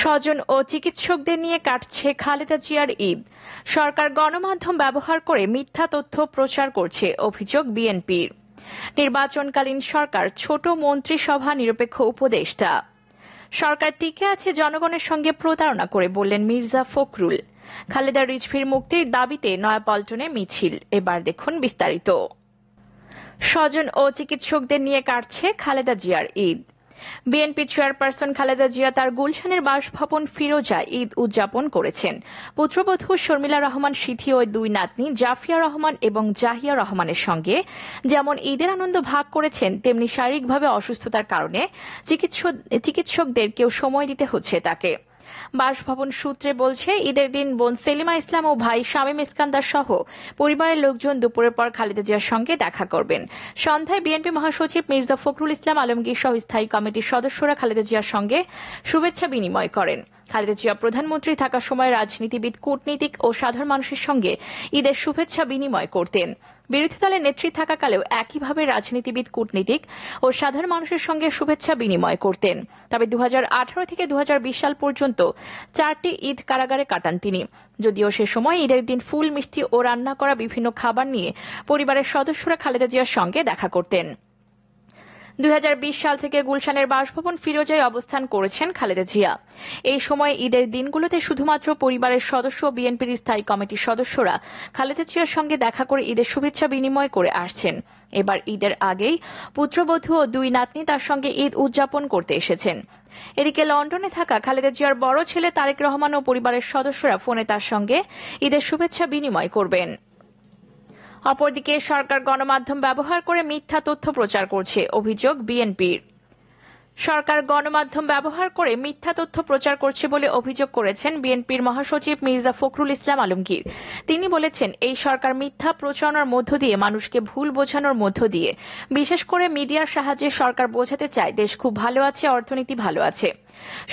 স্বজন ও চিকিৎসকদের নিয়ে কাটছে খালেদা জিয়ার ঈদ। সরকার গণমাধ্যম ব্যবহার করে মিথ্যা তথ্য প্রচার করছে, অভিযোগ বিএনপির। নির্বাচনকালীন সরকার ছোট মন্ত্রিসভা নিরপেক্ষ উপদেষ্টা। সরকার টিকে আছে জনগণের সঙ্গে প্রতারণা করে, বললেন মির্জা ফখরুল। খালেদা রিজভির মুক্তির দাবিতে নয়াপল্টনে মিছিল। এবার দেখুন বিস্তারিত। স্বজন ও চিকিৎসকদের নিয়ে কাটছে খালেদা জিয়ার ঈদ। বিএনপি চেয়ারপারসন খালেদা জিয়া তার গুলশানের বাসভবন ফিরোজায় ঈদ উদযাপন করেছেন। পুত্রবধূ শর্মিলা রহমান সিথি ও দুই নাতনি জাফিয়া রহমান এবং জাহিয়া রহমানের সঙ্গে যেমন ঈদের আনন্দ ভাগ করেছেন, তেমনি শারীরিকভাবে অসুস্থতার কারণে চিকিৎসকদের কেউ সময় দিতে হচ্ছে তাকে। বাসভবন সূত্রে বলছে, ঈদের দিন বোন সেলিমা ইসলাম ও ভাই শামীম ইস্কান্দার সহ পরিবারের লোকজন দুপুরের পর খালেদা জিয়ার সঙ্গে দেখা করবেন। সন্ধ্যায় বিএনপি মহাসচিব মির্জা ফখরুল ইসলাম আলমগীর সহ স্থায়ী কমিটির সদস্যরা খালেদা জিয়ার সঙ্গে শুভেচ্ছা বিনিময় করেন। খালেদা জিয়া প্রধানমন্ত্রী থাকার সময় রাজনীতিবিদ, কূটনীতিক ও সাধারণ মানুষের সঙ্গে ঈদের শুভেচ্ছা বিনিময় করতেন। বিরোধী দলের নেত্রী থাকাকালেও একইভাবে রাজনীতিবিদ, কূটনীতিক ও সাধারণ মানুষের সঙ্গে শুভেচ্ছা বিনিময় করতেন। তবে 2018 থেকে 2020 সাল পর্যন্ত 4টি ঈদ কারাগারে কাটান তিনি। যদিও সে সময় ঈদের দিন ফুল, মিষ্টি ও রান্না করা বিভিন্ন খাবার নিয়ে পরিবারের সদস্যরা খালেদা জিয়ার সঙ্গে দেখা করতেন। 2020 সাল থেকে গুলশানের বাসভবন ফিরোজায় অবস্থান করেছেন খালেদা জিয়া। এই সময় ঈদের দিনগুলোতে শুধুমাত্র পরিবারের সদস্য ও বিএনপির স্থায়ী কমিটির সদস্যরা খালেদা জিয়ার সঙ্গে দেখা করে ঈদের শুভেচ্ছা বিনিময় করে আসছেন। এবার ঈদের আগেই পুত্রবধূ ও দুই নাতনি তার সঙ্গে ঈদ উদযাপন করতে এসেছেন। এদিকে লন্ডনে থাকা খালেদা জিয়ার বড় ছেলে তারেক রহমান ও পরিবারের সদস্যরা ফোনে তার সঙ্গে ঈদের শুভেচ্ছা বিনিময় করবেন। অপরদিকে সরকার গণমাধ্যম ব্যবহার করে মিথ্যা তথ্য প্রচার করছে, অভিযোগ বিএনপির। সরকার গণমাধ্যম ব্যবহার করে মিথ্যা তথ্য প্রচার করছে বলে অভিযোগ করেছেন বিএনপির মহাসচিব মির্জা ফখরুল ইসলাম আলমগীর। তিনি বলেছেন, এই সরকার মিথ্যা প্রচারণার মধ্য দিয়ে, মানুষকে ভুল বোঝানোর মধ্য দিয়ে, বিশেষ করে মিডিয়ার সাহায্যে সরকার বোঝাতে চায় দেশ খুব ভালো আছে, অর্থনীতি ভালো আছে।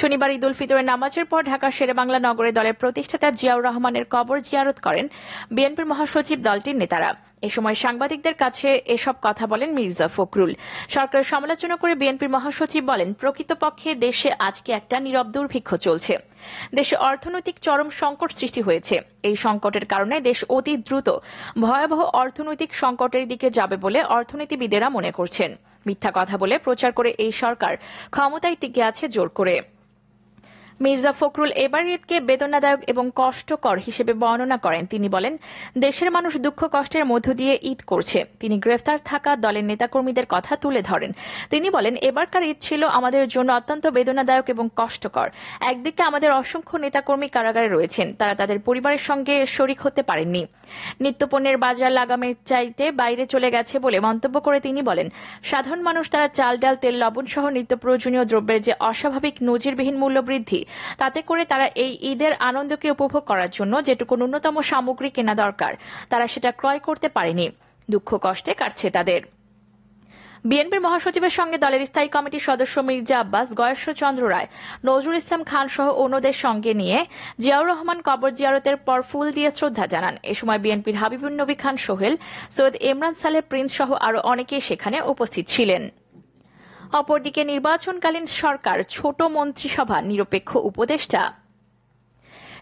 শনিবার ঈদ উল ফিতরের নামাজের পর ঢাকার শেরেবাংলা নগরে দলের প্রতিষ্ঠাতা জিয়াউর রহমানের কবর জিয়ারত করেন বিএনপির মহাসচিব দলটির নেতারা। এ সময় সাংবাদিকদের কাছে এসব কথা বলেন মির্জা ফখরুল। সরকারের সমালোচনা করে বিএনপির মহাসচিব বলেন, প্রকৃতপক্ষে দেশে আজকে একটা নীরব দুর্ভিক্ষ চলছে। দেশে অর্থনৈতিক চরম সংকট সৃষ্টি হয়েছে। এই সংকটের কারণে দেশ অতি দ্রুত ভয়াবহ অর্থনৈতিক সংকটের দিকে যাবে বলে অর্থনীতিবিদেরা মনে করছেন। মিথ্যা কথা বলে প্রচার করে এই সরকার ক্ষমতায় টিকে আছে জোর করে। মির্জা ফখরুল এবার ঈদকে বেদনাদায়ক এবং কষ্টকর হিসেবে বর্ণনা করেন। তিনি বলেন, দেশের মানুষ দুঃখ কষ্টের মধ্য দিয়ে ঈদ করছে। তিনি গ্রেফতার থাকা দলের নেতাকর্মীদের কথা তুলে ধরেন। তিনি বলেন, এবারকার ঈদ ছিল আমাদের জন্য অত্যন্ত বেদনাদায়ক এবং কষ্টকর। একদিকে আমাদের অসংখ্য নেতাকর্মী কারাগারে রয়েছেন, তারা তাদের পরিবারের সঙ্গে শরিক হতে পারেননি। নিত্যপণ্যের বাজার লাগামের চাইতে বাইরে চলে গেছে বলে মন্তব্য করে তিনি বলেন, সাধারণ মানুষ তারা চাল, ডাল, তেল, লবণ সহ নিত্য প্রয়োজনীয় দ্রব্যের যে অস্বাভাবিক নজিরবিহীন মূল্য বৃদ্ধি, তাতে করে তারা এই ঈদের আনন্দকে উপভোগ করার জন্য যেটুকু ন্যূনতম সামগ্রী কেনা দরকার, তারা সেটা ক্রয় করতে পারেনি। দুঃখ কষ্টে কাটছে তাদের। বিএনপির মহাসচিবের সঙ্গে দলের স্থায়ী কমিটির সদস্য মির্জা আব্বাস, গয়েশ্বরচন্দ্র রায়, নজরুল ইসলাম খান সহ অন্যদের সঙ্গে নিয়ে জিয়াউর রহমান কবর জিয়ারতের পর ফুল দিয়ে শ্রদ্ধা জানান। এ সময় বিএনপির হাবিবুন নবী খান সোহেল, সৈয়দ ইমরান সালেহ প্রিন্স সহ আরও অনেকেই সেখানে উপস্থিত ছিলেন। অপরদিকে নির্বাচনকালীন সরকার ছোট মন্ত্রিসভা নিরপেক্ষ উপদেষ্টা।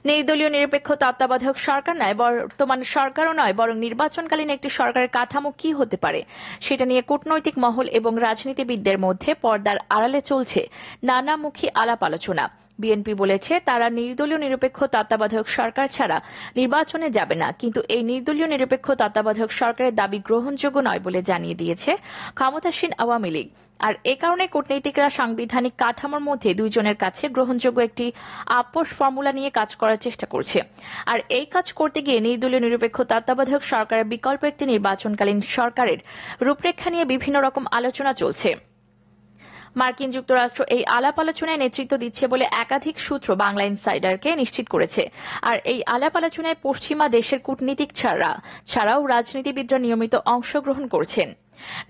নির্দলীয় নিরপেক্ষ তত্ত্বাবধায়ক সরকার নয়, বর্তমান সরকারও নয়, বরং নির্বাচনকালীন একটি সরকারের কাঠামো কি হতে পারে সেটা নিয়ে কূটনৈতিক মহল এবং রাজনীতিবিদদের মধ্যে পর্দার আড়ালে চলছে নানামুখী আলাপ আলোচনা। বিএনপি বলেছে, তারা নির্দলীয় নিরপেক্ষ তত্ত্বাবধায়ক সরকার ছাড়া নির্বাচনে যাবে না, কিন্তু এই নির্দলীয় নিরপেক্ষ তত্ত্বাবধায়ক সরকারের দাবি গ্রহণযোগ্য নয় বলে জানিয়ে দিয়েছে ক্ষমতাসীন আওয়ামী লীগ। আর এ কারণে কূটনীতিকরা সাংবিধানিক কাঠামোর মধ্যে দুইজনের কাছে গ্রহণযোগ্য একটি আপোষ ফর্মুলা নিয়ে কাজ করার চেষ্টা করছে। আর এই কাজ করতে গিয়ে নির্দলীয় নিরপেক্ষ তত্ত্বাবধায়ক সরকারের বিকল্প একটি নির্বাচনকালীন সরকারের রূপরেখা নিয়ে বিভিন্ন রকম আলোচনা চলছে। মার্কিন যুক্তরাষ্ট্র এই আলাপ আলোচনায় নেতৃত্ব দিচ্ছে বলে একাধিক সূত্র বাংলা ইনসাইডারকে নিশ্চিত করেছে। আর এই আলাপ আলোচনায় পশ্চিমা দেশের কূটনীতিক ছাড়াও রাজনীতিবিদরা নিয়মিত অংশগ্রহণ করছেন।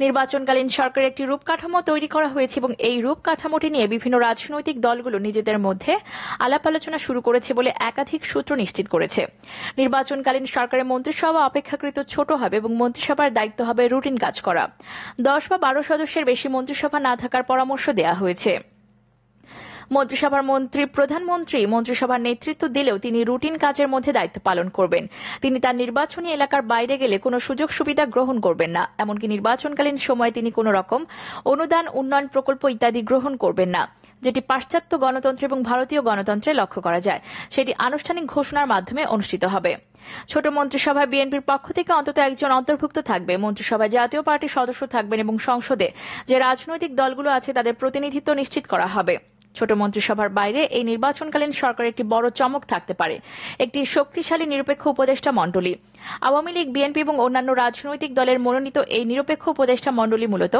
নির্বাচনকালীন সরকারের একটি রূপকাঠামো তৈরি করা হয়েছে এবং এই রূপকাঠামোটি নিয়ে বিভিন্ন রাজনৈতিক দলগুলো নিজেদের মধ্যে আলাপ আলোচনা শুরু করেছে বলে একাধিক সূত্র নিশ্চিত করেছে। নির্বাচনকালীন সরকারের মন্ত্রিসভা অপেক্ষাকৃত ছোট হবে এবং মন্ত্রিসভার দায়িত্ব হবে রুটিন কাজ করা। 10 বা 12 সদস্যের বেশি মন্ত্রিসভা না থাকার পরামর্শ দেওয়া হয়েছে। মন্ত্রিসভার প্রধানমন্ত্রী মন্ত্রিসভার নেতৃত্ব দিলেও তিনি রুটিন কাজের মধ্যে দায়িত্ব পালন করবেন। তিনি তার নির্বাচনী এলাকার বাইরে গেলে কোনো সুযোগ সুবিধা গ্রহণ করবেন না। এমনকি নির্বাচনকালীন সময়ে তিনি কোনো রকম অনুদান, উন্নয়ন প্রকল্প ইত্যাদি গ্রহণ করবেন না। যেটি পাশ্চাত্য গণতন্ত্র এবং ভারতীয় গণতন্ত্রে লক্ষ্য করা যায়, সেটি আনুষ্ঠানিক ঘোষণার মাধ্যমে অনুষ্ঠিত হবে। ছোট মন্ত্রিসভায় বিএনপির পক্ষ থেকে অন্তত একজন অন্তর্ভুক্ত থাকবে। মন্ত্রিসভায় জাতীয় পার্টির সদস্য থাকবেন এবং সংসদে যে রাজনৈতিক দলগুলো আছে তাদের প্রতিনিধিত্ব নিশ্চিত করা হবে। ছোট মন্ত্রিসভার বাইরে এই নির্বাচনকালীন সরকারের একটি বড় চমক থাকতে পারে, একটি শক্তিশালী নিরপেক্ষ উপদেষ্টা মণ্ডলী। আওয়ামী লীগ, বিএনপি এবং অন্যান্য রাজনৈতিক দলের মনোনীত এই নিরপেক্ষ উপদেষ্টা মণ্ডলী মূলত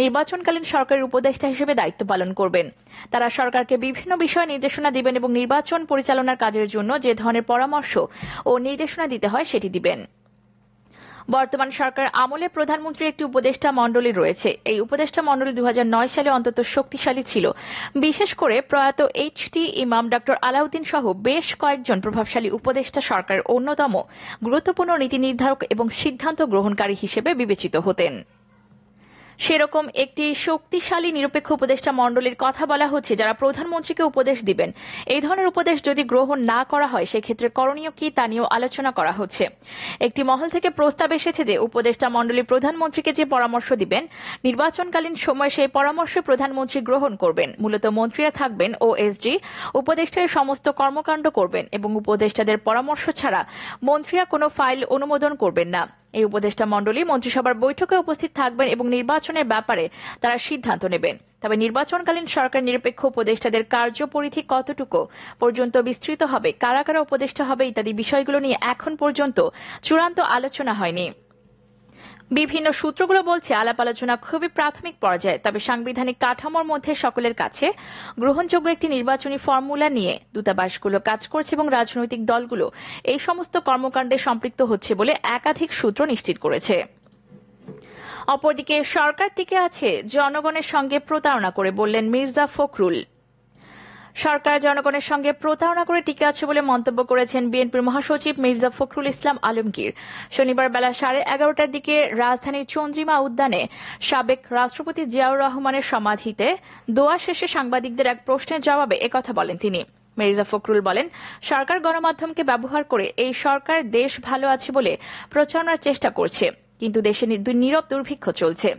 নির্বাচনকালীন সরকারের উপদেষ্টা হিসেবে দায়িত্ব পালন করবেন। তারা সরকারকে বিভিন্ন বিষয়ে নির্দেশনা দিবেন এবং নির্বাচন পরিচালনার কাজের জন্য যে ধরনের পরামর্শ ও নির্দেশনা দিতে হয় সেটি দিবেন। বর্তমান সরকার আমলে প্রধানমন্ত্রীর একটি উপদেষ্টা মণ্ডলী রয়েছে। এই উপদেষ্টা মণ্ডলী 2009 সালে অন্তত শক্তিশালী ছিল। বিশেষ করে প্রয়াত এইচ.টি. ইমাম, ডক্টর আলাউদ্দিন সহ বেশ কয়েকজন প্রভাবশালী উপদেষ্টা সরকারের অন্যতম গুরুত্বপূর্ণ নীতি নির্ধারক এবং সিদ্ধান্ত গ্রহণকারী হিসেবে বিবেচিত হতেন। সেরকম একটি শক্তিশালী নিরপেক্ষ উপদেষ্টা মণ্ডলীর কথা বলা হচ্ছে, যারা প্রধানমন্ত্রীকে উপদেশ দিবেন। এই ধরনের উপদেশ যদি গ্রহণ না করা হয় সেক্ষেত্রে করণীয় কি তা নিয়েও আলোচনা করা হচ্ছে। একটি মহল থেকে প্রস্তাব এসেছে যে উপদেষ্টা মণ্ডলী প্রধানমন্ত্রীকে যে পরামর্শ দিবেন, নির্বাচনকালীন সময়ে সেই পরামর্শ প্রধানমন্ত্রী গ্রহণ করবেন। মূলত মন্ত্রীরা থাকবেন ওএসডি, উপদেষ্টার সমস্ত কর্মকাণ্ড করবেন এবং উপদেষ্টাদের পরামর্শ ছাড়া মন্ত্রীরা কোনো ফাইল অনুমোদন করবেন না। এই উপদেষ্টা মণ্ডলী মন্ত্রিসভার বৈঠকে উপস্থিত থাকবেন এবং নির্বাচনের ব্যাপারে তারা সিদ্ধান্ত নেবেন। তবে নির্বাচনকালীন সরকার নিরপেক্ষ উপদেষ্টাদের কার্যপরিধি কতটুকু পর্যন্ত বিস্তৃত হবে, কারা কারা উপদেষ্টা হবে ইত্যাদি বিষয়গুলো নিয়ে এখন পর্যন্ত চূড়ান্ত আলোচনা হয়নি। বিভিন্ন সূত্রগুলো বলছে আলাপ আলোচনা খুবই প্রাথমিক পর্যায়ে। তবে সাংবিধানিক কাঠামোর মধ্যে সকলের কাছে গ্রহণযোগ্য একটি নির্বাচনী ফর্মুলা নিয়ে দূতাবাসগুলো কাজ করছে এবং রাজনৈতিক দলগুলো এই সমস্ত কর্মকাণ্ডে সম্পৃক্ত হচ্ছে বলে একাধিক সূত্র নিশ্চিত করেছে। অপরদিকে সরকার টিকে আছে জনগণের সঙ্গে প্রতারণা করে, বললেন মির্জা ফখরুল। সরকার জনগণের সঙ্গে প্রতারণা করে টিকে আছে বলে মন্তব্য করেছেন বিএনপির মহাসচিব মির্জা ফখরুল ইসলাম আলমগীর। শনিবার বেলা 11:30টার দিকে রাজধানীর চন্দ্রিমা উদ্যানে সাবেক রাষ্ট্রপতি জিয়াউর রহমানের সমাধিতে দোয়া শেষে সাংবাদিকদের এক প্রশ্নের জবাবে একথা বলেন তিনি। মির্জা ফখরুল বলেন, সরকার গণমাধ্যমকে ব্যবহার করে এই সরকার দেশ ভালো আছে বলে প্রচারণার চেষ্টা করছে, কিন্তু দেশে নীরব দুর্ভিক্ষ চলছে।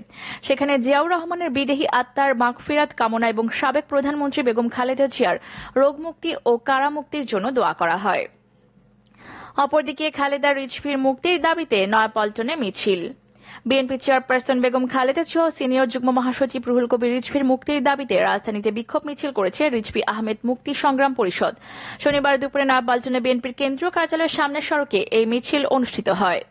সেখানে জিয়াউর রহমানের বিদেহী আত্মার মাগফিরাত কামনা এবং সাবেক প্রধানমন্ত্রী বেগম খালেদা জিয়ার রোগমুক্তি ও কারামুক্তির জন্য দোয়া করা হয়। অপরদিকে খালেদা রিজভীর মুক্তির দাবিতে নয়াপল্টনে মিছিল। বিএনপি চেয়ারপারসন বেগম খালেদা সহ সিনিয়র যুগ্ম মহাসচিব রুহুল কবির রিজভীর মুক্তির দাবিতে রাজধানীতে বিক্ষোভ মিছিল করেছে রিজভী আহমেদ মুক্তি সংগ্রাম পরিষদ। শনিবার দুপুরে নয়াপল্টনে বিএনপির কেন্দ্রীয় কার্যালয়ের সামনের সড়কে এই মিছিল অনুষ্ঠিত হয়।